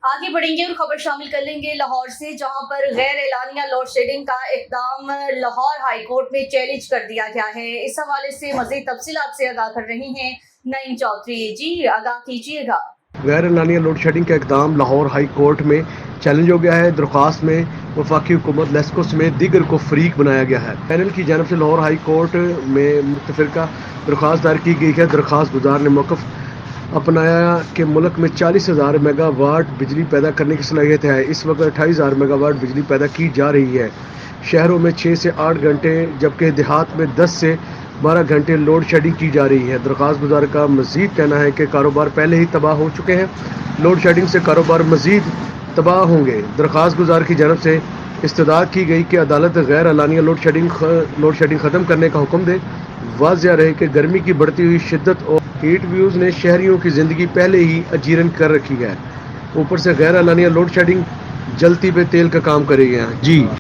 آگے بڑھیں گے اور خبر شامل کر لیں گے لاہور سے، جہاں پر غیر اعلانیہ لوڈ شیڈنگ کا اقدام لاہور ہائی کورٹ میں چیلنج کر دیا گیا ہے۔ اس حوالے سے مزید تفصیلات سے آگاہ کر رہے ہیں نعیم چودھری، جی آگاہ کیجیے گا۔ غیر اعلانیہ لوڈ شیڈنگ کا اقدام لاہور ہائی کورٹ میں چیلنج ہو گیا ہے۔ درخواست میں وفاقی حکومت لیسکو سمیت دیگر کو فریق بنایا گیا ہے۔ پینل کی جانب سے لاہور ہائی کورٹ میں متفرقہ درخواست دائر کی گئی ہے۔ درخواست گزار نے موقف اپنایا کہ ملک میں 40,000 میگا واٹ بجلی پیدا کرنے کی صلاحیت ہے۔ اس وقت 28,000 میگا واٹ بجلی پیدا کی جا رہی ہے۔ شہروں میں 6 سے 8 گھنٹے جبکہ دیہات میں 10 سے 12 گھنٹے لوڈ شیڈنگ کی جا رہی ہے۔ درخواست گزار کا مزید کہنا ہے کہ کاروبار پہلے ہی تباہ ہو چکے ہیں، لوڈ شیڈنگ سے کاروبار مزید تباہ ہوں گے۔ درخواست گزار کی جانب سے استدعا کی گئی کہ عدالت غیر اعلانیہ لوڈ شیڈنگ ختم کرنے کا حکم دے۔ واضح رہے کہ گرمی کی بڑھتی ہوئی شدت اور ہیٹ ویوز نے شہریوں کی زندگی پہلے ہی اجیرن کر رکھی ہے، اوپر سے غیر اعلانیہ لوڈ شیڈنگ جلتی پہ تیل کا کام کرے گا۔ جی